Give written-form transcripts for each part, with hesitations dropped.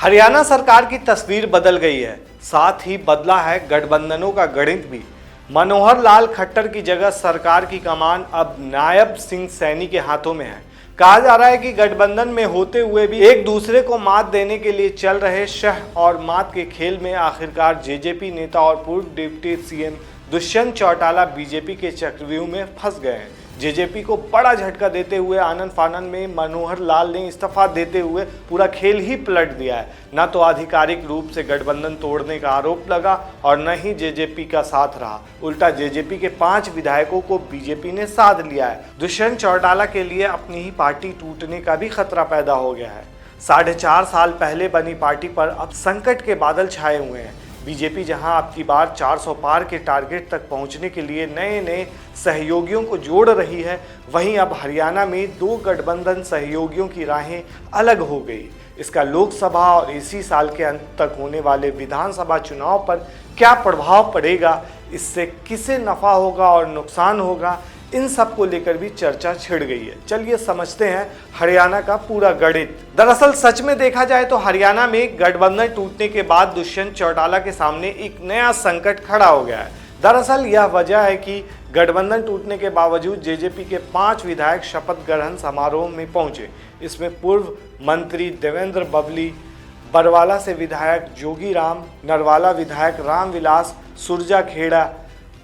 हरियाणा सरकार की तस्वीर बदल गई है, साथ ही बदला है गठबंधनों का गणित भी। मनोहर लाल खट्टर की जगह सरकार की कमान अब नायब सिंह सैनी के हाथों में है। कहा जा रहा है कि गठबंधन में होते हुए भी एक दूसरे को मात देने के लिए चल रहे शह और मात के खेल में आखिरकार जेजेपी नेता और पूर्व deputy CM Dushyant Chautala BJP के चक्रव्यूह में फंस गए हैं। जेजेपी को बड़ा झटका देते हुए आनंद फानन में मनोहर लाल ने इस्तीफा देते हुए पूरा खेल ही पलट दिया है। न तो आधिकारिक रूप से गठबंधन तोड़ने का आरोप लगा और न ही जेजेपी का साथ रहा। उल्टा जेजेपी के 5 विधायकों को बीजेपी ने साध लिया है। दुष्यंत चौटाला के लिए अपनी ही पार्टी टूटने का भी खतरा पैदा हो गया है। 4.5 साल पहले बनी पार्टी पर अब संकट के बादल छाए हुए हैं। बीजेपी जहां अब की बार 400 पार के टारगेट तक पहुंचने के लिए नए सहयोगियों को जोड़ रही है, वहीं अब हरियाणा में 2 गठबंधन सहयोगियों की राहें अलग हो गई। इसका लोकसभा और इसी साल के अंत तक होने वाले विधानसभा चुनाव पर क्या प्रभाव पड़ेगा, इससे किसे नफा होगा और नुकसान होगा, इन सब को लेकर भी चर्चा छिड़ गई है। चलिए समझते हैं हरियाणा का पूरा गणित। दरअसल सच में देखा जाए तो हरियाणा में गठबंधन टूटने के बाद दुष्यंत चौटाला के सामने एक नया संकट खड़ा हो गया है। दरअसल यह वजह है कि गठबंधन टूटने के बावजूद जेजेपी के 5 विधायक शपथ ग्रहण समारोह में पहुंचे। इसमें पूर्व मंत्री देवेंद्र बबली, बरवाला से विधायक जोगीराम, नरवाला विधायक रामविलास सुरजाखेड़ा,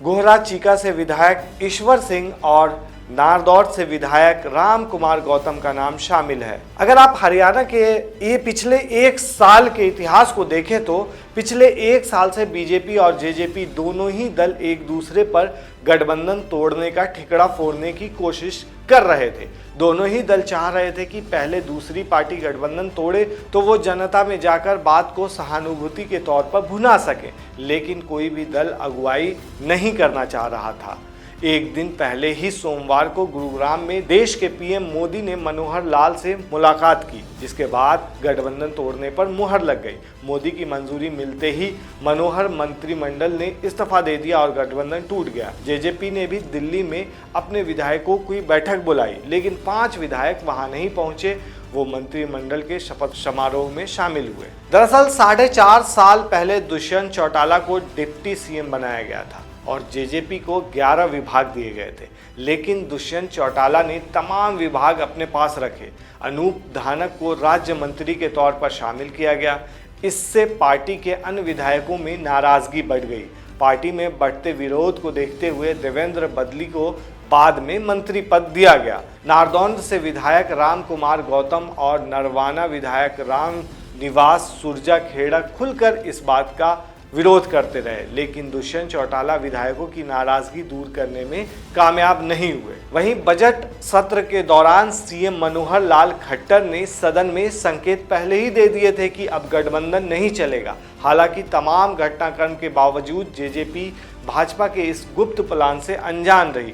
गोहरा चीका से विधायक ईश्वर सिंह और नारदौर से विधायक राम कुमार गौतम का नाम शामिल है। अगर आप हरियाणा के ये पिछले 1 साल के इतिहास को देखें तो पिछले 1 साल से बीजेपी और जेजेपी दोनों ही दल एक दूसरे पर गठबंधन तोड़ने का ठिकरा फोड़ने की कोशिश कर रहे थे। दोनों ही दल चाह रहे थे कि पहले दूसरी पार्टी गठबंधन तोड़े तो वो जनता में जाकर बात को सहानुभूति के तौर पर भुना सके, लेकिन कोई भी दल अगुवाई नहीं करना चाह रहा था। एक दिन पहले ही सोमवार को गुरुग्राम में देश के पीएम मोदी ने मनोहर लाल से मुलाकात की, जिसके बाद गठबंधन तोड़ने पर मुहर लग गई। मोदी की मंजूरी मिलते ही मनोहर मंत्रिमंडल ने इस्तीफा दे दिया और गठबंधन टूट गया। जेजेपी ने भी दिल्ली में अपने विधायकों की बैठक बुलाई, लेकिन 5 विधायक वहां नहीं पहुंचे। वो मंत्रिमंडल के शपथ समारोह में शामिल हुए। दरअसल 4.5 साल पहले दुष्यंत चौटाला को डिप्टी सीएम बनाया गया था और जेजेपी को 11 विभाग दिए गए थे, लेकिन दुष्यंत चौटाला ने तमाम विभाग अपने पास रखे। अनूप धानक को राज्य मंत्री के तौर पर शामिल किया गया। इससे पार्टी के अन्य विधायकों में नाराजगी बढ़ गई। पार्टी में बढ़ते विरोध को देखते हुए देवेंद्र बदली को बाद में मंत्री पद दिया गया। नारदौंद से विधायक राम कुमार गौतम और नरवाना विधायक राम निवास सुरजाखेड़ा खुलकर इस बात का विरोध करते रहे, लेकिन दुष्यंत चौटाला विधायकों की नाराजगी दूर करने में कामयाब नहीं हुए। वहीं बजट सत्र के दौरान सीएम मनोहर लाल खट्टर ने सदन में संकेत पहले ही दे दिए थे कि अब गठबंधन नहीं चलेगा। हालांकि तमाम घटनाक्रम के बावजूद जेजेपी भाजपा के इस गुप्त प्लान से अनजान रही।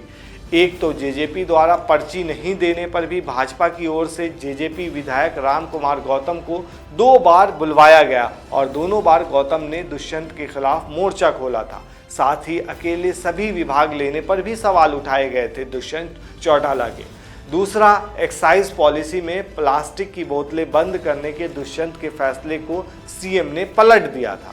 एक तो जेजेपी द्वारा पर्ची नहीं देने पर भी भाजपा की ओर से जेजेपी विधायक राम कुमार गौतम को 2 बार बुलवाया गया और दोनों बार गौतम ने दुष्यंत के खिलाफ मोर्चा खोला था। साथ ही अकेले सभी विभाग लेने पर भी सवाल उठाए गए थे दुष्यंत चौटाला के। दूसरा, एक्साइज पॉलिसी में प्लास्टिक की बोतलें बंद करने के दुष्यंत के फैसले को सीएम ने पलट दिया था।